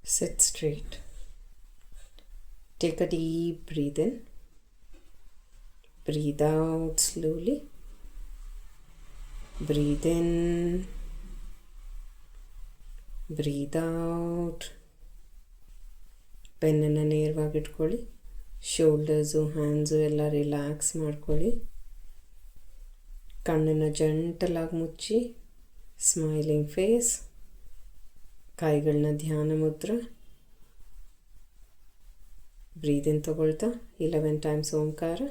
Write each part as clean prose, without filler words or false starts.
Sit straight. Take a deep breath in. Breathe out slowly. Breathe in. Breathe out. ಪೆನ್ನನ್ನು ನೇರವಾಗಿ ಇಟ್ಕೊಳ್ಳಿ. Shoulders hands ಎಲ್ಲ relax ಮಾಡ್ಕೊಳ್ಳಿ. ಕಣ್ಣನ್ನು ಜಂಟಲಾಗಿ ಮುಚ್ಚಿ ಸ್ಮೈಲಿಂಗ್ ಫೇಸ್. ಕೈಗಳನ್ನ ಧ್ಯಾನ ಮುದ್ರೆ. ಬ್ರೀದ್ ಇನ್ ತಗೊಳ್ತಾ 11 ಟೈಮ್ಸ್ ಓಂಕಾರ.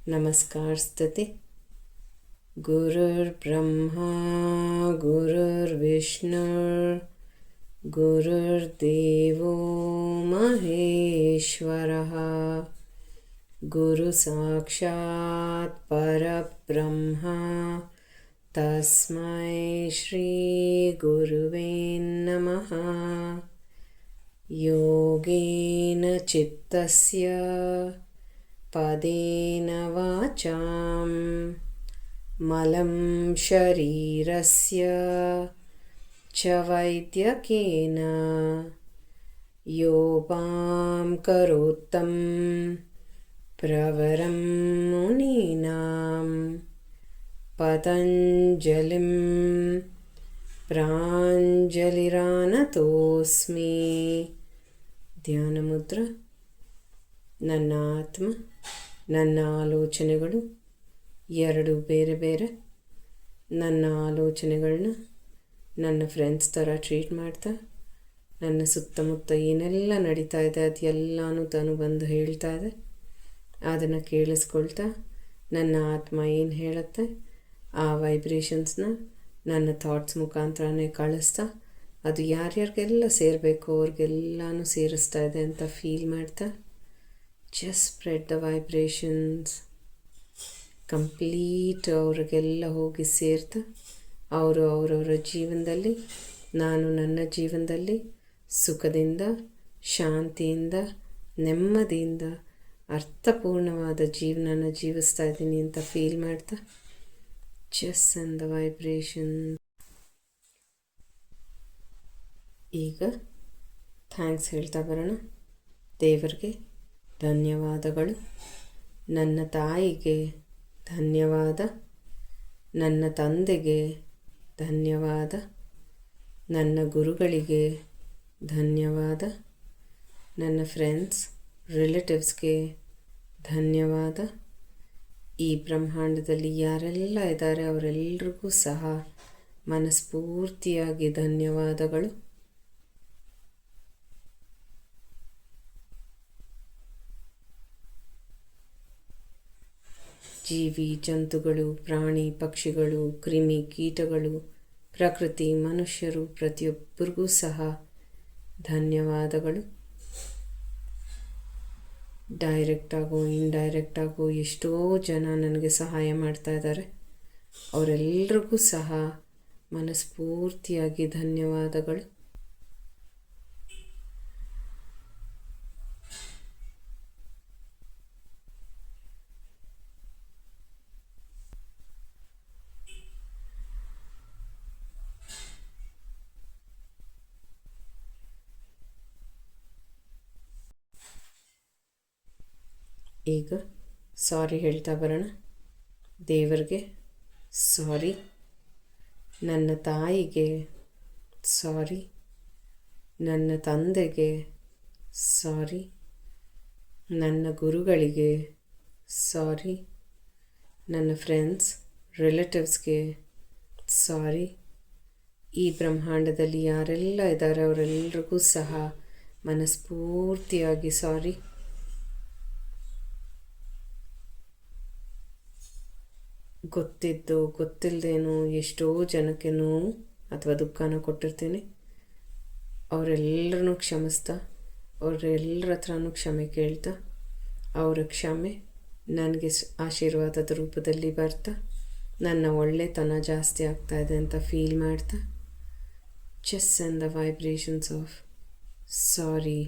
नमस्कार स्तुति. गुरुर्ब्रह्मा गुरुर्विष्णुर् गुरुर्देवो महेश्वरः गुरु साक्षात् परब्रह्मा तस्मै श्री गुरुवे नमः. योगेन चित्तस्य पदेन वाचां मलं शरीरस्य च वैद्यकेन योपां करोत्तं प्रवरं मुनीनां पतञ्जलिं प्राञ्जलिरानतोऽस्मि. ಧ್ಯಾನಮುದ್ರ. ನನ್ನ ಆತ್ಮ ನನ್ನ ಆಲೋಚನೆಗಳು ಎರಡು ಬೇರೆ ಬೇರೆ. ನನ್ನ ಆಲೋಚನೆಗಳನ್ನ ನನ್ನ ಫ್ರೆಂಡ್ಸ್ ಥರ ಟ್ರೀಟ್ ಮಾಡ್ತಾ ನನ್ನ ಸುತ್ತಮುತ್ತ ಏನೆಲ್ಲ ನಡೀತಾ ಇದೆ ಅದೆಲ್ಲನೂ ತಾನು ಬಂದು ಹೇಳ್ತಾ ಇದೆ. ಅದನ್ನು ಕೇಳಿಸ್ಕೊಳ್ತಾ ನನ್ನ ಆತ್ಮ ಏನು ಹೇಳುತ್ತೆ ಆ ವೈಬ್ರೇಷನ್ಸ್ನ ನನ್ನ ಥಾಟ್ಸ್ ಮುಖಾಂತರನೇ ಕಳಿಸ್ತಾ ಅದು ಯಾರ್ಯಾರಿಗೆಲ್ಲ ಸೇರಬೇಕು ಅವ್ರಿಗೆಲ್ಲನೂ ಸೇರಿಸ್ತಾ ಇದೆ ಅಂತ ಫೀಲ್ ಮಾಡ್ತಾ just spread the vibrations complete ಅವ್ರಿಗೆಲ್ಲ ಹೋಗಿ ಸೇರ್ತಾ ಅವರು ಅವರವರ ಜೀವನದಲ್ಲಿ ನಾನು ನನ್ನ ಜೀವನದಲ್ಲಿ ಸುಖದಿಂದ ಶಾಂತಿಯಿಂದ ನೆಮ್ಮದಿಯಿಂದ ಅರ್ಥಪೂರ್ಣವಾದ ಜೀವನನ ಜೀವಿಸ್ತಾ ಇದ್ದೀನಿ ಅಂತ ಫೀಲ್ ಮಾಡ್ತಾ just send the vibration. ಈಗ ಥ್ಯಾಂಕ್ಸ್ ಹೇಳ್ತಾ ಬರೋಣ. ದೇವರಿಗೆ ಧನ್ಯವಾದಗಳು. ನನ್ನ ತಾಯಿಗೆ ಧನ್ಯವಾದ. ನನ್ನ ತಂದೆಗೆ ಧನ್ಯವಾದ. ನನ್ನ ಗುರುಗಳಿಗೆ ಧನ್ಯವಾದ. ನನ್ನ ಫ್ರೆಂಡ್ಸ್ ರಿಲೇಟಿವ್ಸ್ಗೆ ಧನ್ಯವಾದ. ಈ ಬ್ರಹ್ಮಾಂಡದಲ್ಲಿ ಯಾರೆಲ್ಲ ಇದ್ದಾರೆ ಅವರೆಲ್ಲರಿಗೂ ಸಹ ಮನಸ್ಫೂರ್ತಿಯಾಗಿ ಧನ್ಯವಾದಗಳು. ಜೀವಿ ಜಂತುಗಳು, ಪ್ರಾಣಿ ಪಕ್ಷಿಗಳು, ಕ್ರಿಮಿ ಕೀಟಗಳು, ಪ್ರಕೃತಿ, ಮನುಷ್ಯರು, ಪ್ರತಿಯೊಬ್ಬರಿಗೂ ಸಹ ಧನ್ಯವಾದಗಳು. ಡೈರೆಕ್ಟಾಗೋ ಇಂಡೈರೆಕ್ಟಾಗೋ ಎಷ್ಟೋ ಜನ ನನಗೆ ಸಹಾಯ ಮಾಡ್ತಾ ಇದ್ದಾರೆ. ಅವರೆಲ್ಲರಿಗೂ ಸಹ ಮನಸ್ಫೂರ್ತಿಯಾಗಿ ಧನ್ಯವಾದಗಳು. ಈಗ ಸಾರಿ ಹೇಳ್ತಾ ಬರೋಣ. ದೇವರಿಗೆ ಸಾರಿ, ನನ್ನ ತಾಯಿಗೆ ಸಾರಿ, ನನ್ನ ತಂದೆಗೆ ಸಾರಿ, ನನ್ನ ಗುರುಗಳಿಗೆ ಸಾರಿ, ನನ್ನ ಫ್ರೆಂಡ್ಸ್ ರಿಲೇಟಿವ್ಸ್ಗೆ ಸಾರಿ, ಈ ಬ್ರಹ್ಮಾಂಡದಲ್ಲಿ ಯಾರೆಲ್ಲ ಇದ್ದಾರೆ ಅವರೆಲ್ಲರಿಗೂ ಸಹ ಮನಸ್ಫೂರ್ತಿಯಾಗಿ ಸಾರಿ. ಗೊತ್ತಿದ್ದು ಗೊತ್ತಿಲ್ಲದೇನೋ ಎಷ್ಟೋ ಜನಕ್ಕೆ ನೋವು ಅಥವಾ ದುಃಖನ ಕೊಟ್ಟಿರ್ತೀನಿ. ಅವರೆಲ್ಲರನ್ನೂ ಕ್ಷಮಿಸ್ತಾ, ಅವರೆಲ್ಲರ ಹತ್ರನೂ ಕ್ಷಮೆ ಕೇಳ್ತಾ, ಅವರ ಕ್ಷಮೆ ನನಗೆ ಆಶೀರ್ವಾದದ ರೂಪದಲ್ಲಿ ಬರ್ತಾ ನನ್ನ ಒಳ್ಳೆತನ ಜಾಸ್ತಿ ಆಗ್ತಾಯಿದೆ ಅಂತ ಫೀಲ್ ಮಾಡ್ತಾ, just send the vibrations of sorry.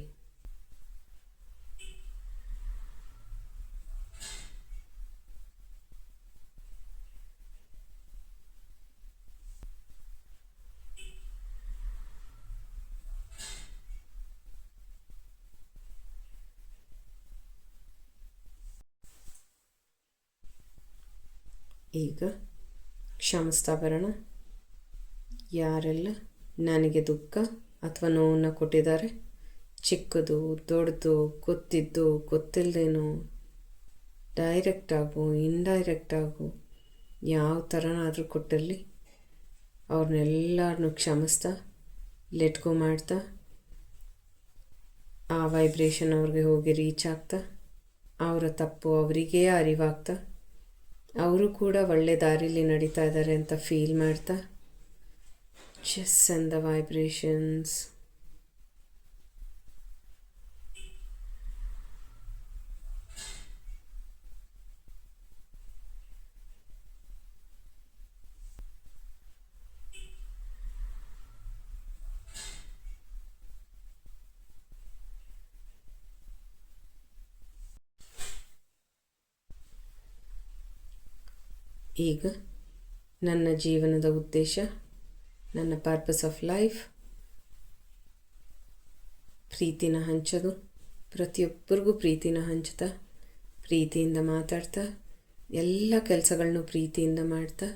ಈಗ ಕ್ಷಮಿಸ್ತಾ ಬರೋಣ. ಯಾರೆಲ್ಲ ನನಗೆ ದುಃಖ ಅಥವಾ ನೋವನ್ನು ಕೊಟ್ಟಿದ್ದಾರೆ, ಚಿಕ್ಕದು ದೊಡ್ಡದು, ಗೊತ್ತಿದ್ದು ಗೊತ್ತಿಲ್ಲದೇನೋ, ಡೈರೆಕ್ಟಾಗು ಇಂಡೈರೆಕ್ಟಾಗು ಯಾವ ಥರನಾದರೂ ಕೊಟ್ಟಿರಲಿ, ಅವ್ರನ್ನೆಲ್ಲರನ್ನೂ ಕ್ಷಮಿಸ್ತಾ ಲೆಟ್ ಗೋ ಮಾಡ್ತಾ, ಆ ವೈಬ್ರೇಷನ್ ಅವ್ರಿಗೆ ಹೋಗಿ ರೀಚ್ ಆಗ್ತಾ, ಅವರ ತಪ್ಪು ಅವರಿಗೇ ಅರಿವಾಗ್ತಾ, ಅವರು ಕೂಡ ಒಳ್ಳೆ ದಾರಿಲಿ ನಡೀತಾ ಇದ್ದಾರೆ ಅಂತ ಫೀಲ್ ಮಾಡ್ತಾ, just send the vibrations. ಈಗ ನನ್ನ ಜೀವನದ ಉದ್ದೇಶ, ನನ್ನ ಪರ್ಪಸ್ ಆಫ್ ಲೈಫ್ ಪ್ರೀತಿನ ಹಂಚೋದು. ಪ್ರತಿಯೊಬ್ಬರಿಗೂ ಪ್ರೀತಿನ ಹಂಚ್ತಾ, ಪ್ರೀತಿಯಿಂದ ಮಾತಾಡ್ತಾ, ಎಲ್ಲ ಕೆಲಸಗಳನ್ನೂ ಪ್ರೀತಿಯಿಂದ ಮಾಡ್ತಾ,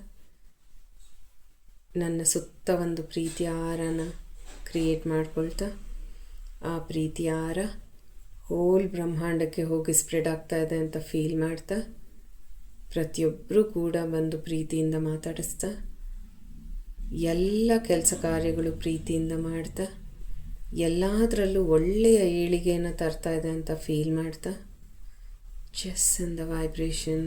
ನನ್ನ ಸುತ್ತ ಒಂದು ಪ್ರೀತಿಯ ಆರನ ಕ್ರಿಯೇಟ್ ಮಾಡ್ಕೊಳ್ತಾ, ಆ ಪ್ರೀತಿಯ ಆರ ಹೋಲ್ ಬ್ರಹ್ಮಾಂಡಕ್ಕೆ ಹೋಗಿ ಸ್ಪ್ರೆಡ್ ಆಗ್ತಾ ಇದೆ ಅಂತ ಫೀಲ್ ಮಾಡ್ತಾ, ಪ್ರತಿಯೊಬ್ಬರೂ ಕೂಡ ಬಂದು ಪ್ರೀತಿಯಿಂದ ಮಾತಾಡಿಸ್ತಾ, ಎಲ್ಲ ಕೆಲಸ ಕಾರ್ಯಗಳು ಪ್ರೀತಿಯಿಂದ ಮಾಡ್ತಾ, ಎಲ್ಲದರಲ್ಲೂ ಒಳ್ಳೆಯ ಏಳಿಗೆಯನ್ನು ತರ್ತಾ ಇದೆ ಅಂತ ಫೀಲ್ ಮಾಡ್ತಾ, just in the vibration.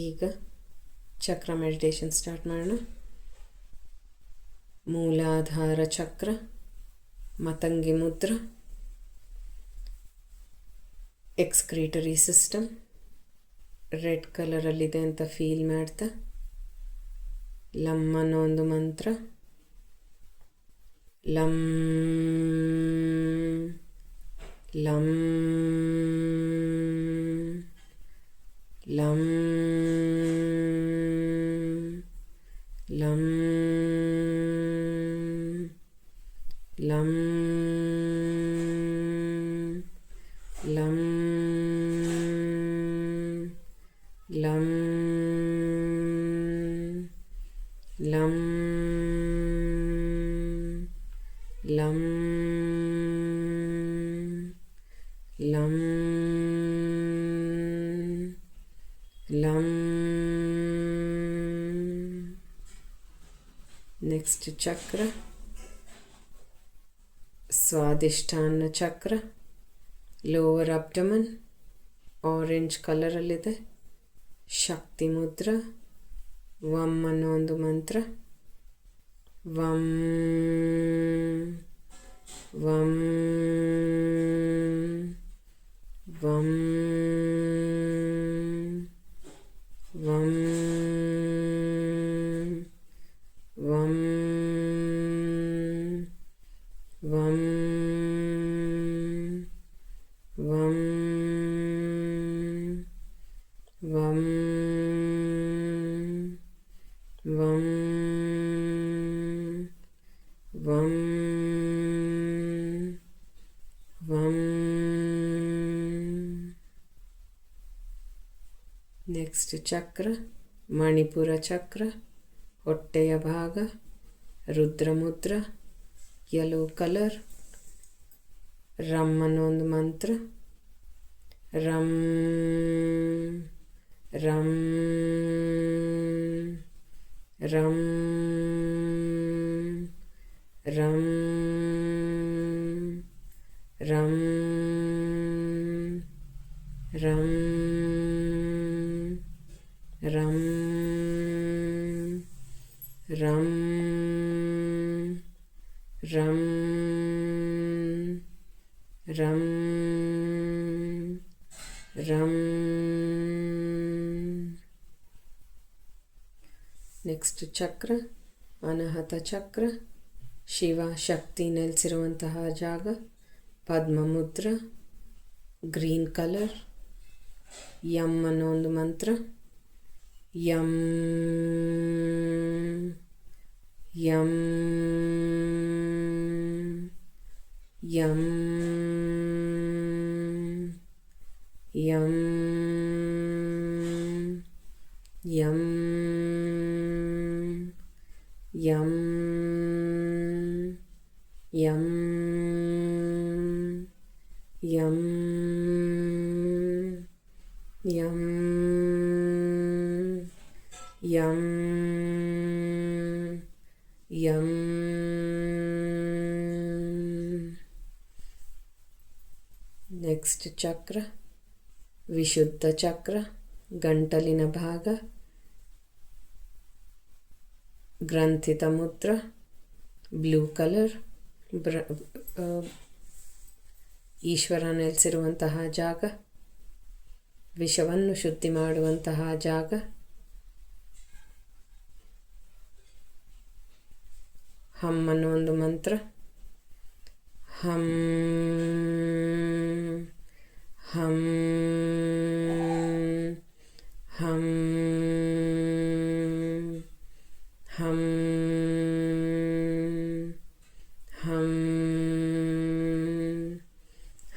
ಈಗ ಚಕ್ರ ಮೆಡಿಟೇಷನ್ ಸ್ಟಾರ್ಟ್ ಮಾಡೋಣ. ಮೂಲಾಧಾರ ಚಕ್ರ, ಮತಂಗಿ ಮುದ್ರ, ಎಕ್ಸ್ಕ್ರೀಟರಿ ಸಿಸ್ಟಮ್ ರೆಡ್ ಕಲರಲ್ಲಿದೆ ಅಂತ ಫೀಲ್ ಮಾಡ್ತಾ, ಲಮ್ ಅನ್ನೋ ಒಂದು ಮಂತ್ರ, ಲಮ್ ಲಮ್ ಲಮ್ ಲಂ ಲಂ ಲಂ ಲಂ ಲಂ ಲಂ ಲಂ ಲಂ. ನೆಕ್ಸ್ಟ್ ಚಕ್ರ ಸ್ವಾದಿಷ್ಠಾನ ಚಕ್ರ, ಲೋವರ್ ಅಬ್ಡಮನ್, ಆರೆಂಜ್ ಕಲರಲ್ಲಿದೆ. ಶಕ್ತಿ ಮುದ್ರ. ವಂ ಅನ್ನೋ ಒಂದು ಮಂತ್ರ. ವಂ ವಂ ವಂ ವಂ ವಂ ವಂ ವಂ ವಂ ವಂ ವಂ ವಂ. ನೆಕ್ಸ್ಟ್ ಚಕ್ರ ಮಣಿಪುರ ಚಕ್ರ, ಹೊಟ್ಟೆಯ ಭಾಗ, ರುದ್ರಮುದ್ರ, ಯೆಲ್ಲೋ ಕಲರ್. ರಂ ಅನ್ನೋ ಒಂದು ಮಂತ್ರ. ರಂ ರಂ ರಂ ರಂ ರಂ ರಂ ರಂ ರಂ ರಂ ರಂ ರಂ. ನೆಕ್ಸ್ಟ್ ಚಕ್ರ ಅನಾಹತ ಚಕ್ರ, ಶಿವ ಶಕ್ತಿ ನೆಲೆಸಿರುವಂತಹ ಜಾಗ, ಪದ್ಮಮುದ್ರ, ಗ್ರೀನ್ ಕಲರ್. ಯಂ ಅನ್ನೋ ಒಂದು ಮಂತ್ರ. M M M M M M M M M M M. Next ಚಕ್ರ ವಿಶುದ್ಧ ಚಕ್ರ, ಗಂಟಲಿನ ಭಾಗ, ಗ್ರಂಥಿತ ಮುದ್ರ, ಬ್ಲೂ ಕಲರ್. ಈಶ್ವರ ನೆಲೆಸಿರುವಂತಹ ಜಾಗ, ವಿಷವನ್ನು ಶುದ್ಧಿ ಮಾಡುವಂತಹ ಜಾಗ. ಹಂ ಅನ್ನೋ ಒಂದು ಮಂತ್ರ. ಹಂ ಹಂ ಹಂ ಹಂ ಹಂ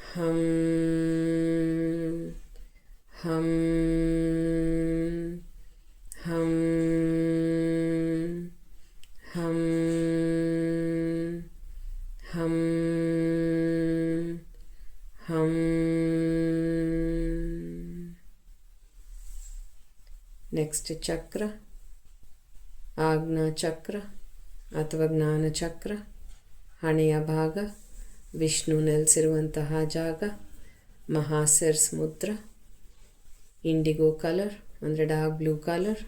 ಹಂ ಹಂ ಹಂ ಹಂ ಹಂ ಹಂ. ನೆಕ್ಸ್ಟ್ ಚಕ್ರ ಆಜ್ಞಾ ಚಕ್ರ ಅಥವಾ ಜ್ಞಾನ ಚಕ್ರ, ಹಣೆಯ ಭಾಗ, ವಿಷ್ಣು ನೆಲೆಸಿರುವಂತಹ ಜಾಗ, ಮಹಾಸಿರ್ಸ್ ಮುದ್ರ, ಇಂಡಿಗೋ ಕಲರ್ ಅಂದರೆ ಡಾರ್ಕ್ ಬ್ಲೂ ಕಲರ್.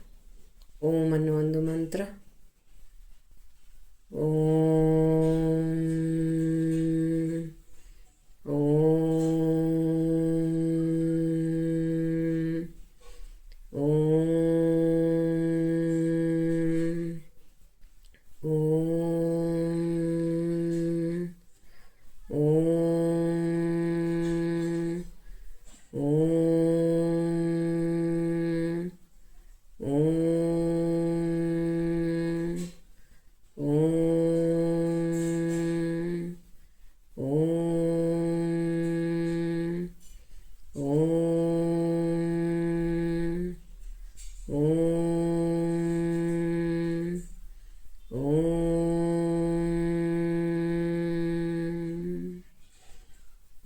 ಓಂ ಅನ್ನೋ ಒಂದು ಮಂತ್ರ. ಓಂ ಓಂ ಓಂ ಓಂ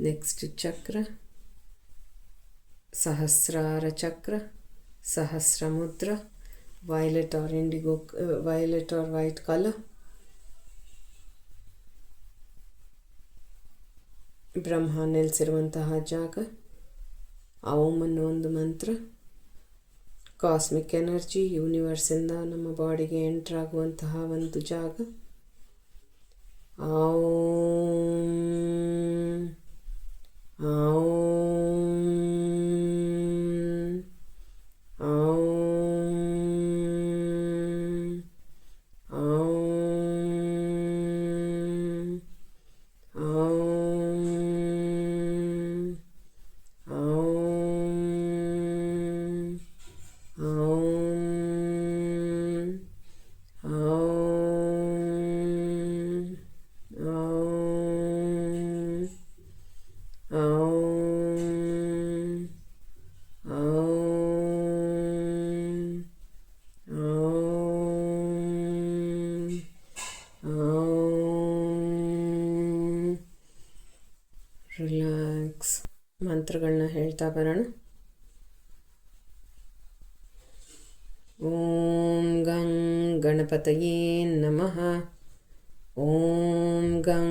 ನೆಕ್ಸ್ಟ್ ಚಕ್ರ ಸಹಸ್ರಾರ ಚಕ್ರ, ಸಹಸ್ರ ಮುದ್ರ, violet or indigo, violet or white colour. Brahma ನೆಲೆಸಿರುವಂತಹ ಜಾಗ. ಓಂ ಅನ್ನೋ ಒಂದು ಮಂತ್ರ ಕಾಸ್ಮಿಕ್ ಎನರ್ಜಿ ಯೂನಿವರ್ಸಿಂದ ನಮ್ಮ ಬಾಡಿಗೆ ಎಂಟರ್ ಆಗುವಂತಹ ಒಂದು ಜಾಗ. ಓಂ ಓಂ ರಿಲ್ಯಾಕ್ಸ್. ಮಂತ್ರಗಳನ್ನ ಹೇಳ್ತಾ ಬರೋಣ. ಓಂ ಗಂ ಗಣಪತಯೇ ನಮಃ. ಓಂ ಗಂ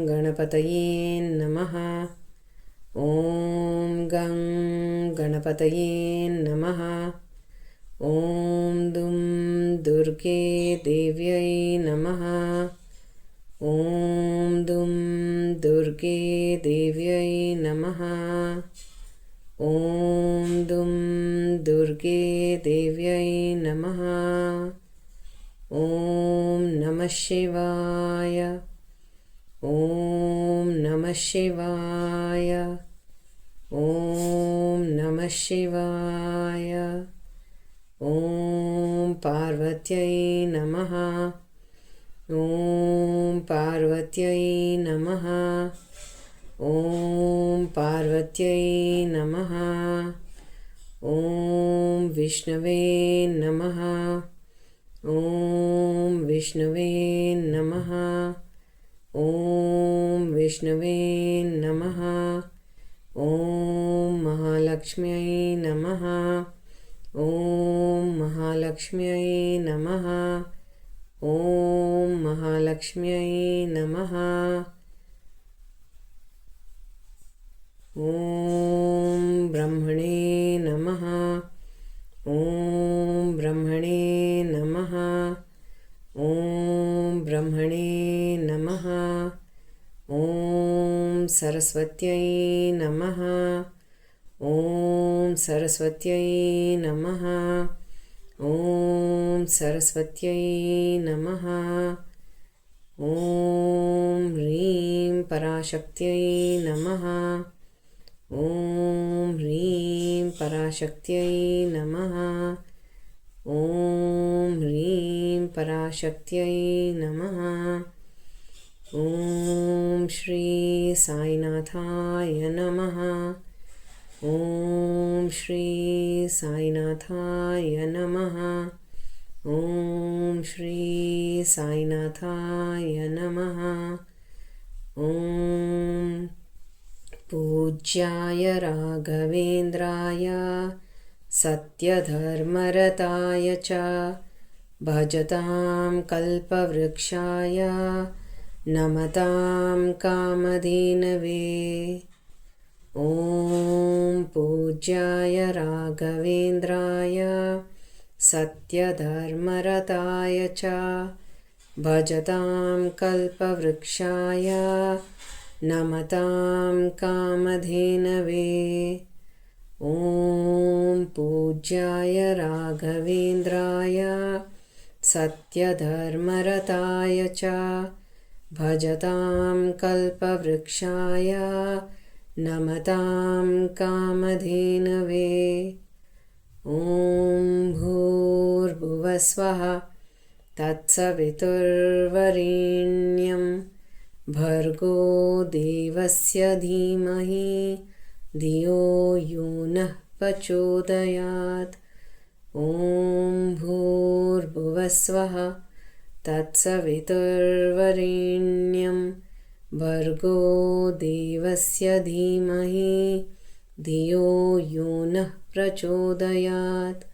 ಗಣಪತಯೇ ನಮಃ. ಓಂ ಗಂ ಗಣಪತಯೇ ನಮಃ. ಓಂ ದುಂ ದುರ್ಗೆ ದೇವ್ಯೈ ನಮಃ. ಓಂ ದುಂ ದುರ್ಗೆ ದೇವ್ಯೈ ನಮಃ. ಓಂ ದುಂ ದುರ್ಗೆ ದೇವ್ಯೈ ನಮಃ. ಓಂ ನಮಃ ಶಿವಾಯ. ಓಂ ನಮಃ ಶಿವಾಯ. ಓಂ ನಮಃ ಶಿವಾಯ. ಓಂ ಪಾರ್ವತ್ಯೈ ನಮಃ. ಓಂ ಪಾರ್ವತ್ಯೈ ನಮಃ. ಓಂ ಪಾರ್ವತ್ಯೈ ನಮಃ. ಓಂ ವಿಷ್ಣುವೇ ನಮಃ. ಓಂ ವಿಷ್ಣುವೇ ನಮಃ. ಓಂ ವಿಷ್ಣುವೇ ನಮಃ. ಓಂ ಮಹಾಲಕ್ಷ್ಮ್ಯೈ ನಮಃ. ಓಂ ಮಹಾಲಕ್ಷ್ಮ್ಯೈ ನಮಃ. ಓಂ ಮಹಾಲಕ್ಷ್ಮ್ಯೈ ನಮಃ. ಓಂ ಬ್ರಹ್ಮಣೇ ನಮಃ. ಓಂ ಬ್ರಹ್ಮಣೇ ನಮಃ. ಓಂ ಬ್ರಹ್ಮಣೇ ನಮಃ. ಓಂ ಸರಸ್ವತ್ಯೈ ನಮಃ. ಓಂ ಸರಸ್ವತ್ಯೈ ನಮಃ. ಓಂ ಸರಸ್ವತ್ಯೈ ನಮಃ. ಓಂ ಹ್ರೀಂ ಪರಾಶಕ್ತ್ಯೈ ನಮಃ. ಓಂ ಹ್ರೀಂ ಪರಾಶಕ್ತ್ಯೈ ನಮಃ. ಓಂ ಹ್ರೀಂ ಪರಾಶಕ್ತ್ಯೈ ನಮಃ. ಓಂ ಶ್ರೀ ಸಾಯಿನಾಥಾಯ ನಮಃ. ಓಂ ಶ್ರೀ ಸಾಯಿನಾಥಾಯ ನಮಃ. ಓಂ ಶ್ರೀ ಸಾಯಿನಾಥಾಯ ನಮಃ. ಓಂ ಪೂಜ್ಯಾಯ ರಾಘವೇಂದ್ರಾಯ ಸತ್ಯಧರ್ಮರತಾಯ ಚ ಭಜತಾಂ ಕಲ್ಪವೃಕ್ಷಾಯ ನಮತಾಂ ಕಾಮಧೇನವೇ. ಓಂ ಪೂಜ್ಯಾಯ ರಾಘವೇಂದ್ರಾಯ ಸತ್ಯಧರ್ಮರತಾಯ ಚ ಭಜತಾಂ ಕಲ್ಪವೃಕ್ಷಾಯ ನಮತಾಂ ಕಾಮಧೇನವೇ. ಓಂ ಪೂಜ್ಯಾಯ ರಾಘವೇಂದ್ರಾಯ ಸತ್ಯಧರ್ಮರತಾಯ ಚ ಭಜತಾಂ ಕಲ್ಪವೃಕ್ಷಾಯ ನಮತಾಂ ಕಾಮಧೇನವೇ. ಓಂ ಭೂರ್ಭುವಸ್ವಃ ತತ್ಸವಿತುರ್ವರೆಣ್ಯಂ ಭರ್ಗೋ ದೇವಸ್ಯ ಧೀಮಹಿ ಧಿಯೋ ಯೋ ನಃ ಪ್ರಚೋದಯಾತ್. ಓಂ ಭೂರ್ಭುವಸ್ವಃ ತತ್ಸವಿತುರ್ವರೆಣ್ಯಂ ಭರ್ಗೋ ದೇವಸ್ಯ ಧೀಮಹಿ ಧಿಯೋ ಯೋ ನಃ ಪ್ರಚೋದಯಾತ್.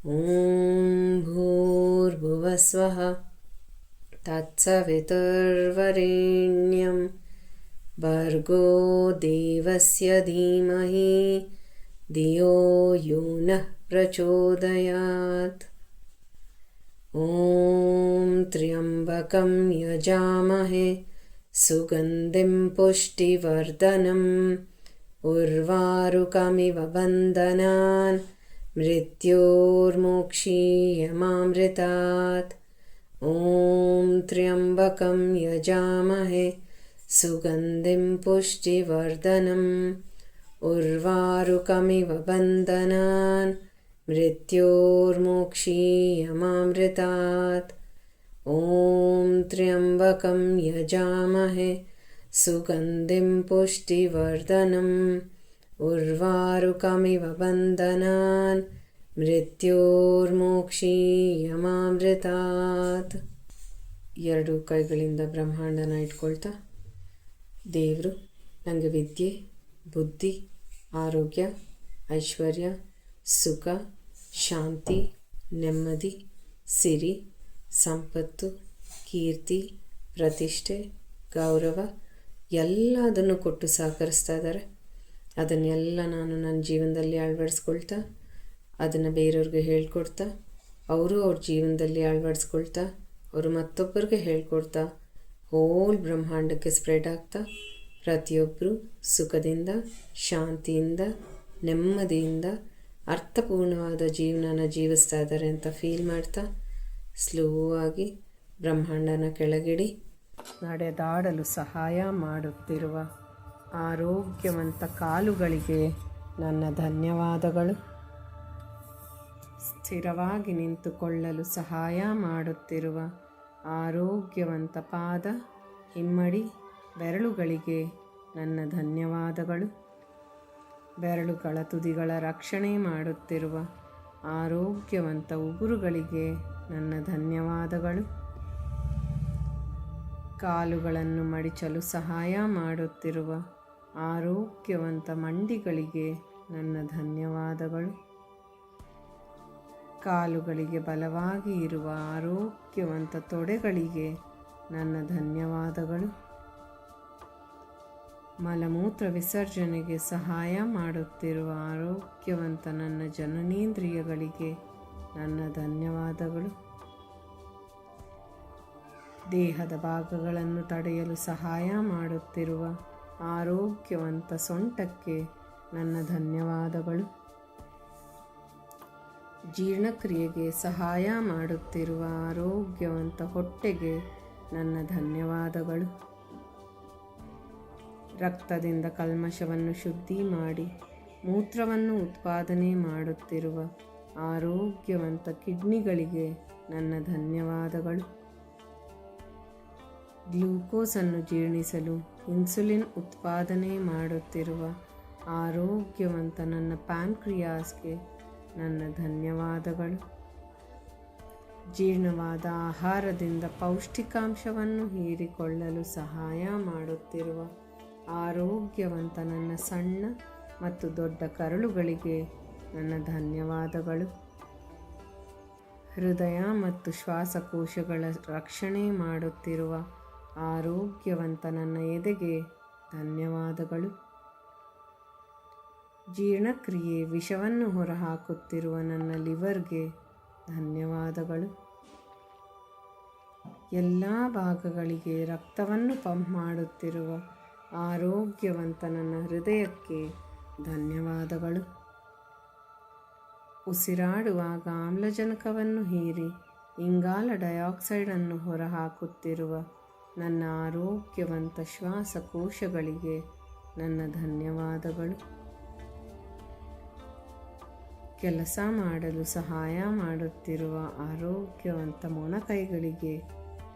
ಓಂ ಭೂರ್ಭುವಃ ಸ್ವಃ ತತ್ಸವಿತುರ್ವರೆಣ್ಯಂ ಭರ್ಗೋ ದೇವಸ್ಯ ಧೀಮಹಿ ಧಿಯೋ ಯೋ ನಃ ಪ್ರಚೋದಯಾತ್. ಓಂ ತ್ರ್ಯಂಬಕಂ ಯಜಾಮಹೇ ಸುಗಂಧಿಂ ಪುಷ್ಟಿವರ್ಧನಂ ಉರ್ವಾರುಕಮಿವ ಬಂಧನಾನ್ ಮೃತ್ಯೋರ್ಮೋಕ್ಷೀಯಮಾಮೃತಾತ್. ಓಂ ತ್ರ್ಯಂಬಕಂ ಯಜಾಮಹೇ ಸುಗಂಧಿಂ ಪುಷ್ಟಿವರ್ಧನಂ ಉರ್ವಾರುಕಮಿವ ಬಂಧನಾನ್ ಮೃತ್ಯೋರ್ಮೋಕ್ಷೀಯಮಾಮೃತಾತ್. ಓಂ ತ್ರ್ಯಂಬಕಂ ಯಜಾಮಹೇ ಸುಗಂಧಿಂ ಪುಷ್ಟಿವರ್ಧನಂ ಉರ್ವಾರುಕಮಿವ ಬಂಧನಾನ್ ಮೃತ್ಯೋರ್ಮೋಕ್ಷೀಯಮಾಮೃತಾತ್. ಎರಡು ಕೈಗಳಿಂದ ಬ್ರಹ್ಮಾಂಡನ ಇಟ್ಕೊಳ್ತಾ, ದೇವರು ನನಗೆ ವಿದ್ಯೆ, ಬುದ್ಧಿ, ಆರೋಗ್ಯ, ಐಶ್ವರ್ಯ, ಸುಖ, ಶಾಂತಿ, ನೆಮ್ಮದಿ, ಸಿರಿ, ಸಂಪತ್ತು, ಕೀರ್ತಿ, ಪ್ರತಿಷ್ಠೆ, ಗೌರವ ಎಲ್ಲದನ್ನು ಕೊಟ್ಟು ಸಹಕರಿಸ್ತಾ ಇದ್ದಾರೆ. ಅದನ್ನೆಲ್ಲ ನಾನು ನನ್ನ ಜೀವನದಲ್ಲಿ ಅಳವಡಿಸ್ಕೊಳ್ತಾ, ಅದನ್ನು ಬೇರೆಯವ್ರಿಗೆ ಹೇಳ್ಕೊಡ್ತಾ, ಅವರು ಅವ್ರ ಜೀವನದಲ್ಲಿ ಅಳವಡಿಸ್ಕೊಳ್ತಾ, ಅವರು ಮತ್ತೊಬ್ಬರಿಗೆ ಹೇಳ್ಕೊಡ್ತಾ, ಹೋಲ್ ಬ್ರಹ್ಮಾಂಡಕ್ಕೆ ಸ್ಪ್ರೆಡ್ ಆಗ್ತಾ, ಪ್ರತಿಯೊಬ್ಬರು ಸುಖದಿಂದ, ಶಾಂತಿಯಿಂದ, ನೆಮ್ಮದಿಯಿಂದ, ಅರ್ಥಪೂರ್ಣವಾದ ಜೀವನನ ಜೀವಿಸ್ತಾ ಇದ್ದಾರೆ ಅಂತ ಫೀಲ್ ಮಾಡ್ತಾ ಸ್ಲೋ ಆಗಿ ಬ್ರಹ್ಮಾಂಡನ ಕೆಳಗಿಡಿ. ನಡೆದಾಡಲು ಸಹಾಯ ಮಾಡುತ್ತಿರುವ ಆರೋಗ್ಯವಂತ ಕಾಲುಗಳಿಗೆ ನನ್ನ ಧನ್ಯವಾದಗಳು. ಸ್ಥಿರವಾಗಿ ನಿಂತುಕೊಳ್ಳಲು ಸಹಾಯ ಮಾಡುತ್ತಿರುವ ಆರೋಗ್ಯವಂತ ಪಾದ, ಹಿಮ್ಮಡಿ, ಬೆರಳುಗಳಿಗೆ ನನ್ನ ಧನ್ಯವಾದಗಳು. ಬೆರಳುಗಳ ತುದಿಗಳ ರಕ್ಷಣೆ ಮಾಡುತ್ತಿರುವ ಆರೋಗ್ಯವಂತ ಉಗುರುಗಳಿಗೆ ನನ್ನ ಧನ್ಯವಾದಗಳು. ಕಾಲುಗಳನ್ನು ಮಡಿಚಲು ಸಹಾಯ ಮಾಡುತ್ತಿರುವ ಆರೋಗ್ಯವಂತ ಮಂಡಿಗಳಿಗೆ ನನ್ನ ಧನ್ಯವಾದಗಳು. ಕಾಲುಗಳಿಗೆ ಬಲವಾಗಿ ಇರುವ ಆರೋಗ್ಯವಂತ ತೊಡೆಗಳಿಗೆ ನನ್ನ ಧನ್ಯವಾದಗಳು. ಮಲಮೂತ್ರ ವಿಸರ್ಜನೆಗೆ ಸಹಾಯ ಮಾಡುತ್ತಿರುವ ಆರೋಗ್ಯವಂತ ನನ್ನ ಜನನೇಂದ್ರಿಯಗಳಿಗೆ ನನ್ನ ಧನ್ಯವಾದಗಳು. ದೇಹದ ಭಾಗಗಳನ್ನು ತಡೆಯಲು ಸಹಾಯ ಮಾಡುತ್ತಿರುವ ಆರೋಗ್ಯವಂತ ಸೊಂಟಕ್ಕೆ ನನ್ನ ಧನ್ಯವಾದಗಳು. ಜೀರ್ಣಕ್ರಿಯೆಗೆ ಸಹಾಯ ಮಾಡುತ್ತಿರುವ ಆರೋಗ್ಯವಂತ ಹೊಟ್ಟೆಗೆ ನನ್ನ ಧನ್ಯವಾದಗಳು. ರಕ್ತದಿಂದ ಕಲ್ಮಶವನ್ನು ಶುದ್ಧಿ ಮಾಡಿ ಮೂತ್ರವನ್ನು ಉತ್ಪಾದನೆ ಮಾಡುತ್ತಿರುವ ಆರೋಗ್ಯವಂತ ಕಿಡ್ನಿಗಳಿಗೆ ನನ್ನ ಧನ್ಯವಾದಗಳು. ಗ್ಲೂಕೋಸನ್ನು ಜೀರ್ಣಿಸಲು ಇನ್ಸುಲಿನ್ ಉತ್ಪಾದನೆ ಮಾಡುತ್ತಿರುವ ಆರೋಗ್ಯವಂತ ನನ್ನ ಪ್ಯಾನ್ಕ್ರಿಯಾಸ್ಗೆ ನನ್ನ ಧನ್ಯವಾದಗಳು. ಜೀರ್ಣವಾದ ಆಹಾರದಿಂದ ಪೌಷ್ಟಿಕಾಂಶವನ್ನು ಹೀರಿಕೊಳ್ಳಲು ಸಹಾಯ ಮಾಡುತ್ತಿರುವ ಆರೋಗ್ಯವಂತ ನನ್ನ ಸಣ್ಣ ಮತ್ತು ದೊಡ್ಡ ಕರಳುಗಳಿಗೆ ನನ್ನ ಧನ್ಯವಾದಗಳು. ಹೃದಯ ಮತ್ತು ಶ್ವಾಸಕೋಶಗಳ ರಕ್ಷಣೆ ಮಾಡುತ್ತಿರುವ ಆರೋಗ್ಯವಂತ ನನ್ನ ಎದೆಗೆ ಧನ್ಯವಾದಗಳು. ಜೀರ್ಣಕ್ರಿಯೆ ವಿಷವನ್ನು ಹೊರಹಾಕುತ್ತಿರುವ ನನ್ನ ಲಿವರ್ಗೆ ಧನ್ಯವಾದಗಳು. ಎಲ್ಲ ಭಾಗಗಳಿಗೆ ರಕ್ತವನ್ನು ಪಂಪ್ ಮಾಡುತ್ತಿರುವ ಆರೋಗ್ಯವಂತ ನನ್ನ ಹೃದಯಕ್ಕೆ ಧನ್ಯವಾದಗಳು. ಉಸಿರಾಡುವಾಗ ಆಮ್ಲಜನಕವನ್ನು ಹೀರಿ ಇಂಗಾಲ ಡೈಆಕ್ಸೈಡನ್ನು ಹೊರಹಾಕುತ್ತಿರುವ ನನ್ನ ಆರೋಗ್ಯವಂತ ಶ್ವಾಸಕೋಶಗಳಿಗೆ ನನ್ನ ಧನ್ಯವಾದಗಳು. ಕೆಲಸ ಮಾಡಲು ಸಹಾಯ ಮಾಡುತ್ತಿರುವ ಆರೋಗ್ಯವಂತ ಮೊಣಕೈಗಳಿಗೆ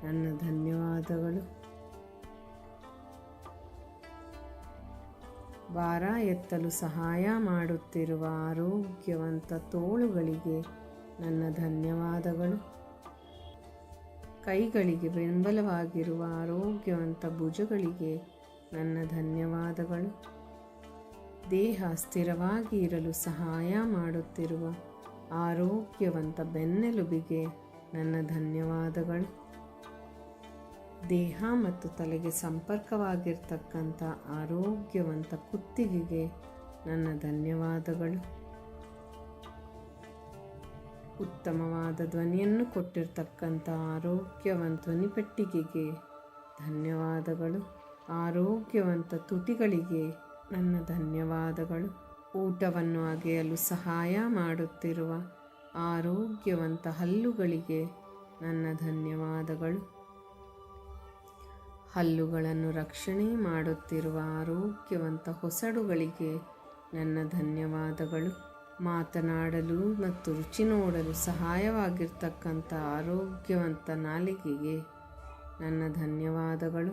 ನನ್ನ ಧನ್ಯವಾದಗಳು. ಭಾರ ಎತ್ತಲು ಸಹಾಯ ಮಾಡುತ್ತಿರುವ ಆರೋಗ್ಯವಂತ ತೋಳುಗಳಿಗೆ ನನ್ನ ಧನ್ಯವಾದಗಳು. ಕೈಗಳಿಗೆ ಬೆಂಬಲವಾಗಿರುವ ಆರೋಗ್ಯವಂತ ಭುಜಗಳಿಗೆ ನನ್ನ ಧನ್ಯವಾದಗಳು. ದೇಹ ಸ್ಥಿರವಾಗಿ ಇರಲು ಸಹಾಯ ಮಾಡುತ್ತಿರುವ ಆರೋಗ್ಯವಂತ ಬೆನ್ನೆಲುಬಿಗೆ ನನ್ನ ಧನ್ಯವಾದಗಳು. ದೇಹ ಮತ್ತು ತಲೆಗೆ ಸಂಪರ್ಕವಾಗಿರ್ತಕ್ಕಂಥ ಆರೋಗ್ಯವಂತ ಕುತ್ತಿಗೆಗೆ ನನ್ನ ಧನ್ಯವಾದಗಳು. ಉತ್ತಮವಾದ ಧ್ವನಿಯನ್ನು ಕೊಟ್ಟಿರ್ತಕ್ಕಂಥ ಆರೋಗ್ಯವಂತ ಧ್ವನಿಪೆಟ್ಟಿಗೆಗೆ ಧನ್ಯವಾದಗಳು. ಆರೋಗ್ಯವಂತ ತುಟಿಗಳಿಗೆ ನನ್ನ ಧನ್ಯವಾದಗಳು. ಊಟವನ್ನು ಅಗೆಯಲು ಸಹಾಯ ಮಾಡುತ್ತಿರುವ ಆರೋಗ್ಯವಂತ ಹಲ್ಲುಗಳಿಗೆ ನನ್ನ ಧನ್ಯವಾದಗಳು. ಹಲ್ಲುಗಳನ್ನು ರಕ್ಷಣೆ ಮಾಡುತ್ತಿರುವ ಆರೋಗ್ಯವಂತ ಹೊಸಡುಗಳಿಗೆ ನನ್ನ ಧನ್ಯವಾದಗಳು. ಮಾತನಾಡಲು ಮತ್ತು ರುಚಿ ನೋಡಲು ಸಹಾಯವಾಗಿರ್ತಕ್ಕಂಥ ಆರೋಗ್ಯವಂತ ನಾಲಿಗೆಗೆ ನನ್ನ ಧನ್ಯವಾದಗಳು.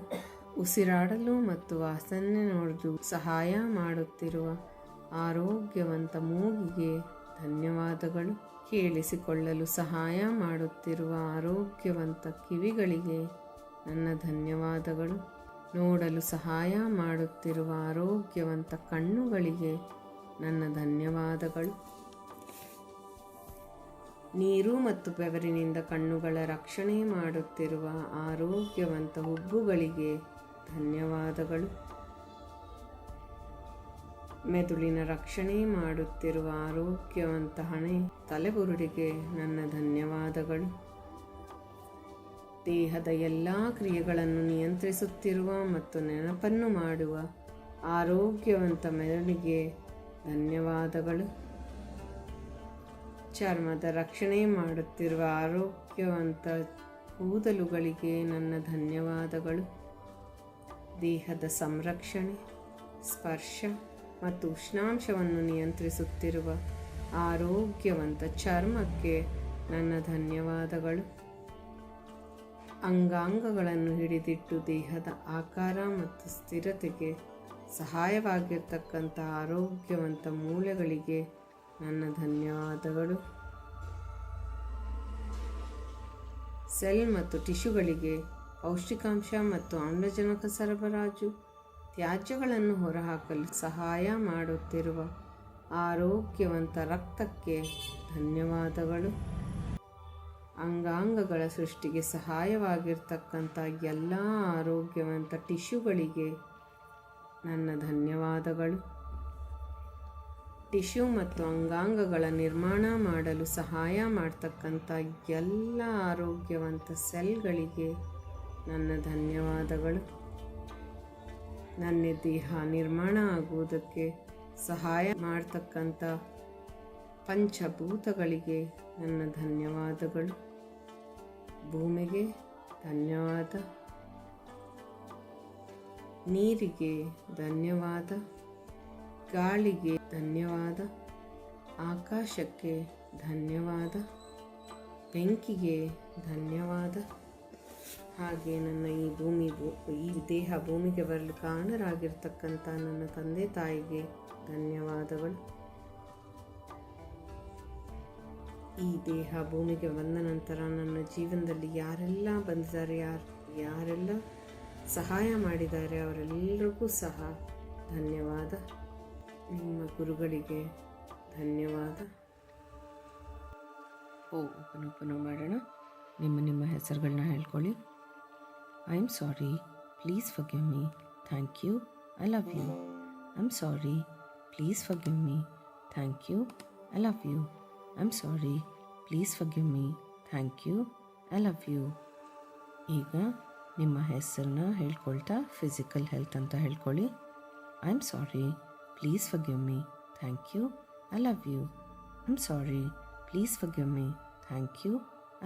ಉಸಿರಾಡಲು ಮತ್ತು ವಾಸನೆ ನೋಡಲು ಸಹಾಯ ಮಾಡುತ್ತಿರುವ ಆರೋಗ್ಯವಂತ ಮೂಗಿಗೆ ಧನ್ಯವಾದಗಳು. ಕೇಳಿಸಿಕೊಳ್ಳಲು ಸಹಾಯ ಮಾಡುತ್ತಿರುವ ಆರೋಗ್ಯವಂತ ಕಿವಿಗಳಿಗೆ ನನ್ನ ಧನ್ಯವಾದಗಳು. ನೋಡಲು ಸಹಾಯ ಮಾಡುತ್ತಿರುವ ಆರೋಗ್ಯವಂತ ಕಣ್ಣುಗಳಿಗೆ ನನ್ನ ಧನ್ಯವಾದಗಳು. ನೀರು ಮತ್ತು ಬೆವರಿನಿಂದ ಕಣ್ಣುಗಳ ರಕ್ಷಣೆ ಮಾಡುತ್ತಿರುವ ಆರೋಗ್ಯವಂತ ಹುಬ್ಬುಗಳಿಗೆ ಧನ್ಯವಾದಗಳು. ಮೆದುಳಿನ ರಕ್ಷಣೆ ಮಾಡುತ್ತಿರುವ ಆರೋಗ್ಯವಂತ ಹಣೆ ತಲೆಬುರುಡೆಗೆ ನನ್ನ ಧನ್ಯವಾದಗಳು. ದೇಹದ ಎಲ್ಲ ಕ್ರಿಯೆಗಳನ್ನು ನಿಯಂತ್ರಿಸುತ್ತಿರುವ ಮತ್ತು ನೆನಪನ್ನು ಮಾಡುವ ಆರೋಗ್ಯವಂತ ಮೆದುಳಿಗೆ ಧನ್ಯವಾದಗಳು. ಚರ್ಮದ ರಕ್ಷಣೆ ಮಾಡುತ್ತಿರುವ ಆರೋಗ್ಯವಂತ ಕೂದಲುಗಳಿಗೆ ನನ್ನ ಧನ್ಯವಾದಗಳು. ದೇಹದ ಸಂರಕ್ಷಣೆ, ಸ್ಪರ್ಶ ಮತ್ತು ಉಷ್ಣಾಂಶವನ್ನು ನಿಯಂತ್ರಿಸುತ್ತಿರುವ ಆರೋಗ್ಯವಂತ ಚರ್ಮಕ್ಕೆ ನನ್ನ ಧನ್ಯವಾದಗಳು. ಅಂಗಾಂಗಗಳನ್ನು ಹಿಡಿದಿಟ್ಟು ದೇಹದ ಆಕಾರ ಮತ್ತು ಸ್ಥಿರತೆಗೆ ಸಹಾಯವಾಗಿರ್ತಕ್ಕಂಥ ಆರೋಗ್ಯವಂತ ಮೂಳೆಗಳಿಗೆ ನನ್ನ ಧನ್ಯವಾದಗಳು. ಸೆಲ್ ಮತ್ತು ಟಿಶ್ಯೂಗಳಿಗೆ ಪೌಷ್ಟಿಕಾಂಶ ಮತ್ತು ಆಮ್ಲಜನಕ ಸರಬರಾಜು, ತ್ಯಾಜ್ಯಗಳನ್ನು ಹೊರಹಾಕಲು ಸಹಾಯ ಮಾಡುತ್ತಿರುವ ಆರೋಗ್ಯವಂತ ರಕ್ತಕ್ಕೆ ಧನ್ಯವಾದಗಳು. ಅಂಗಾಂಗಗಳ ಸೃಷ್ಟಿಗೆ ಸಹಾಯವಾಗಿರ್ತಕ್ಕಂಥ ಎಲ್ಲ ಆರೋಗ್ಯವಂತ ಟಿಶ್ಯೂಗಳಿಗೆ ನನ್ನ ಧನ್ಯವಾದಗಳು. ಟಿಶ್ಯೂ ಮತ್ತು ಅಂಗಾಂಗಗಳ ನಿರ್ಮಾಣ ಮಾಡಲು ಸಹಾಯ ಮಾಡ್ತಕ್ಕಂಥ ಎಲ್ಲ ಆರೋಗ್ಯವಂತ ಸೆಲ್ಗಳಿಗೆ ನನ್ನ ಧನ್ಯವಾದಗಳು. ನನ್ನ ದೇಹ ನಿರ್ಮಾಣ ಆಗುವುದಕ್ಕೆ ಸಹಾಯ ಮಾಡ್ತಕ್ಕಂಥ ಪಂಚಭೂತಗಳಿಗೆ ನನ್ನ ಧನ್ಯವಾದಗಳು. ಭೂಮಿಗೆ ಧನ್ಯವಾದ, ನೀರಿಗೆ ಧನ್ಯವಾದ, ಗಾಳಿಗೆ ಧನ್ಯವಾದ, ಆಕಾಶಕ್ಕೆ ಧನ್ಯವಾದ, ಬೆಂಕಿಗೆ ಧನ್ಯವಾದ. ಹಾಗೆ ನನ್ನ ಈ ದೇಹ ಭೂಮಿಗೆ ಬರಲು ಕಾರಣರಾಗಿರ್ತಕ್ಕಂಥ ನನ್ನ ತಂದೆ ತಾಯಿಗೆ ಧನ್ಯವಾದಗಳು. ಈ ದೇಹ ಭೂಮಿಗೆ ಬಂದ ನಂತರ ನನ್ನ ಜೀವನದಲ್ಲಿ ಯಾರೆಲ್ಲ ಬಂದಿದ್ದಾರೆ, ಯಾರೆಲ್ಲ ಸಹಾಯ ಮಾಡಿದ್ದಾರೆ ಅವರೆಲ್ಲರಿಗೂ ಸಹ ಧನ್ಯವಾದ. ನಿಮ್ಮ ಗುರುಗಳಿಗೆ ಧನ್ಯವಾದ. ಓಪನ್ ಮಾಡೋಣ. ನಿಮ್ಮ ಹೆಸರುಗಳನ್ನ ಹೇಳ್ಕೊಳ್ಳಿ. I am sorry, please forgive me, thank you, I love you. I am sorry, please forgive me, thank you, I love you. I am sorry, please forgive me, thank you, I love you. ಈಗ ನಿಮ್ಮ ಹೆಸರನ್ನ ಹೇಳ್ಕೊಳ್ತಾ physical health ಅಂತ ಹೇಳ್ಕೊಳ್ಳಿ. I am sorry, please forgive me, thank you, I love you. I am sorry, please forgive me, thank you,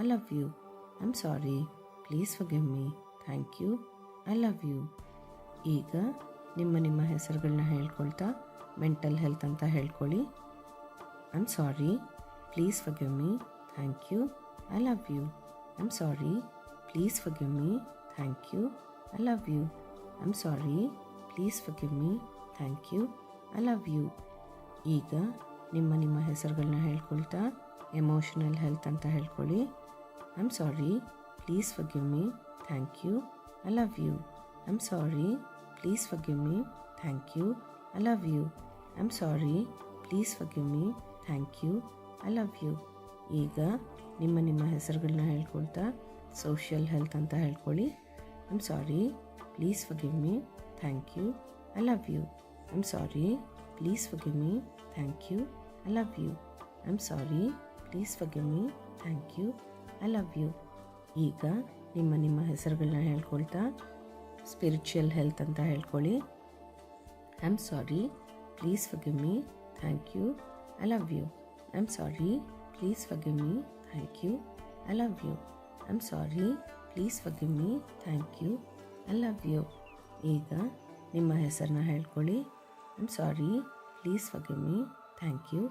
I love you. I am sorry, please forgive me, thank you, I love you. ಈಗ ನಿಮ್ಮ ಹೆಸರುಗಳನ್ನ ಹೇಳ್ಕೊಳ್ತಾ mental health ಅಂತ ಹೇಳ್ಕೊಳ್ಳಿ. I am sorry, please forgive me, thank you, I love you. I am sorry, please forgive me, thank you, I love you. I am sorry, please forgive me, thank you, I love you. ಈಗ ನಿಮ್ಮ ಹೆಸರುಗಳನ್ನ ಹೇಳ್ಕೊಳ್ತಾ emotional health ಅಂತ ಹೇಳ್ಕೊಳ್ಳಿ. I am sorry, please forgive me, thank you, I love you. I'm sorry, please forgive me, thank you, I love you. I'm sorry, please forgive me, thank you, I love you. ಈಗ ನಿಮ್ಮ ಹೆಸರುಗಳನ್ನ ಹೇಳ್ಕೊಳ್ತಾ social health ಅಂತ ಹೇಳ್ಕೊಳ್ಳಿ. I'm sorry, please forgive me, thank you, I love you. I'm sorry, please forgive me, thank you, I love you. I'm sorry, please forgive me, thank you, I love you. ಈಗ ನಿಮ್ಮ ಹೆಸರುಗಳನ್ನ ಹೇಳ್ಕೊಳ್ತಾ spiritual health ಅಂತ ಹೇಳ್ಕೊಳ್ಳಿ. I'm sorry, please forgive me, thank you, I love you. I'm sorry, please forgive me, thank you, I love you. I'm sorry, please forgive me, thank you, I love you. ಈಗ ನಿಮ್ಮ ಹೆಸರನ್ನ ಹೇಳ್ಕೊಳ್ಳಿ. I'm sorry, please forgive me, thank you,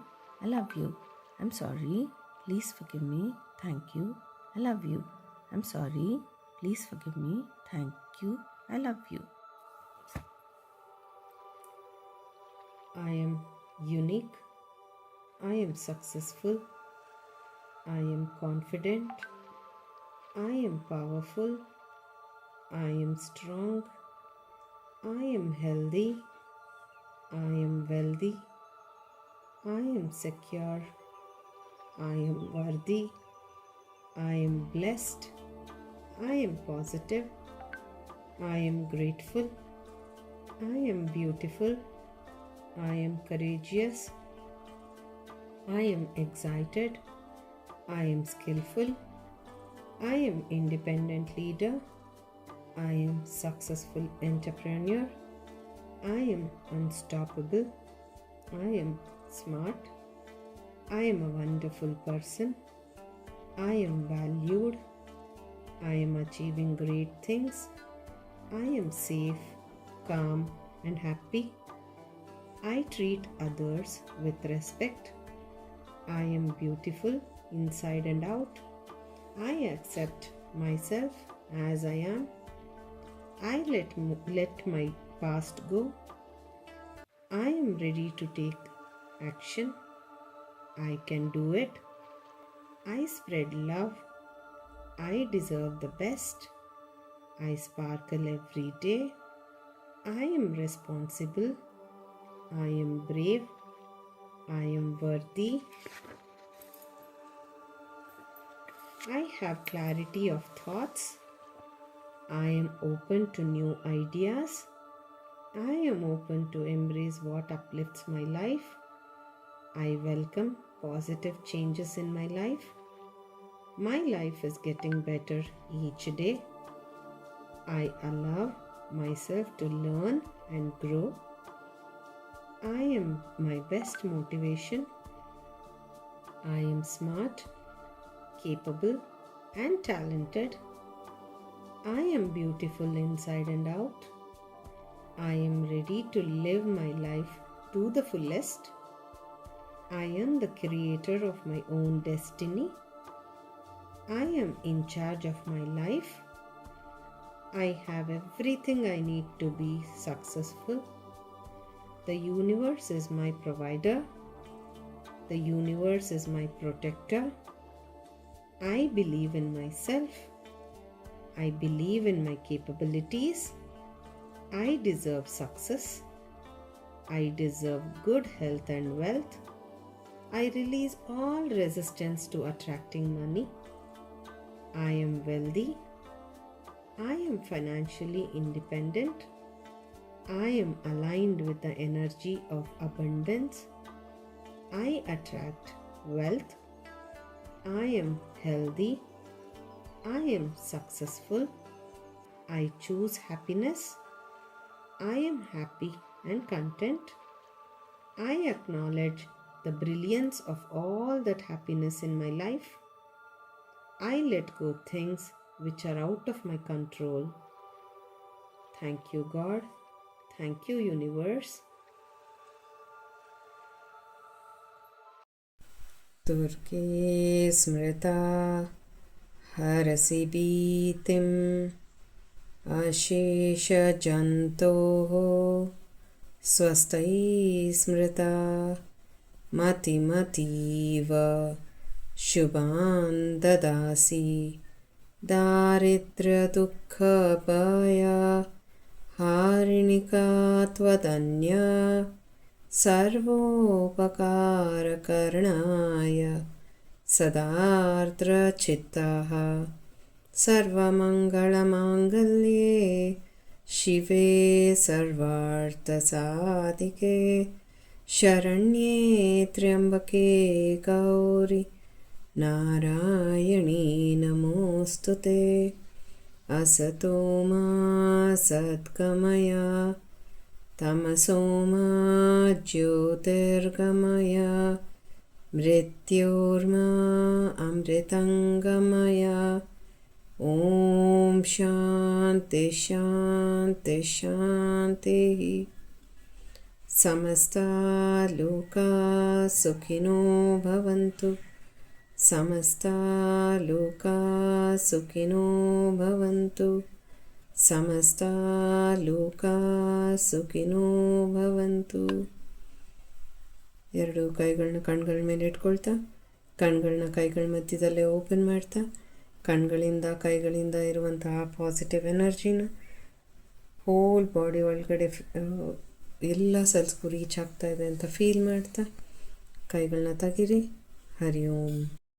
I love you. I'm sorry, please forgive me, thank you, I love you. I'm sorry, please forgive me, thank you, I love you. I am unique. I am successful. I am confident. I am powerful. I am strong. I am healthy. I am wealthy. I am secure. I am worthy. I am blessed. I am positive. I am grateful. I am beautiful. I am courageous. I am excited. I am skillful. I am independent leader. I am successful entrepreneur. I am unstoppable. I am smart. I am a wonderful person. I am valued. I am achieving great things. I am safe, calm, and happy. I treat others with respect. I am beautiful inside and out. I accept myself as I am. I let my past go. I am ready to take action. I can do it. I spread love. I deserve the best. I sparkle every day. I am responsible. I am brave. I am worthy. I have clarity of thoughts. I am open to new ideas. I am open to embrace what uplifts my life. I welcome positive changes in my life. My life is getting better each day. I allow myself to learn and grow. I am my best motivation. I am smart, capable, and talented. I am beautiful inside and out. I am ready to live my life to the fullest. I am the creator of my own destiny. I am in charge of my life. I have everything I need to be successful. The universe is my provider. The universe is my protector. I believe in myself. I believe in my capabilities. I deserve success. I deserve good health and wealth. I release all resistance to attracting money. I am wealthy. I am financially independent. I am aligned with the energy of abundance. I attract wealth. I am healthy. I am successful. I choose happiness. I am happy and content. I acknowledge the brilliance of all that happiness in my life. I let go things which are out of my control. Thank you, God. Thank you, universe. Durge smrita harasi bhitim ashesha jantoh swastai smrita mati mativa shubhan dadasi dar दारिद्र्य दुःख भय हारिणिका त्वदन्या सर्वोपकारकरणाय सदार्द्रचित्तः सर्वमङ्गलमाङ्गल्ये शिवे सर्वार्थसाधिके शरण्ये त्र्यम्बके गौरि नारायणी नमोऽस्तु ते असतो मा सद्गमय तमसो मा ज्योतिर्गमय मृत्योर्मा अमृतङ्गमय ॐ शान्ति शान्ति शान्तिः समस्ता लोका सुखिनो भवन्तु समस्ता लोका सुखिनो भवन्तु समस्ता लोका ಸುಖಿನೋ ಭವಂತು. ಎರಡು ಕೈಗಳನ್ನ ಕಣ್ಗಳ ಮೇಲೆ ಇಟ್ಕೊಳ್ತಾ ಕಣ್ಗಳನ್ನ ಕೈಗಳ ಮಧ್ಯದಲ್ಲೇ ಓಪನ್ ಮಾಡ್ತಾ ಕಣ್ಗಳಿಂದ ಕೈಗಳಿಂದ ಇರುವಂತಹ ಪಾಸಿಟಿವ್ ಎನರ್ಜಿನ ಹೋಲ್ ಬಾಡಿ ಒಳಗಡೆ ಎಲ್ಲ ಸೆಲ್ಸ್ಗೂ ರೀಚ್ ಆಗ್ತಾ ಇದೆ ಅಂತ ಫೀಲ್ ಮಾಡ್ತಾ ಕೈಗಳನ್ನ ತೆಗೀರಿ. ಹರಿ ಓಂ.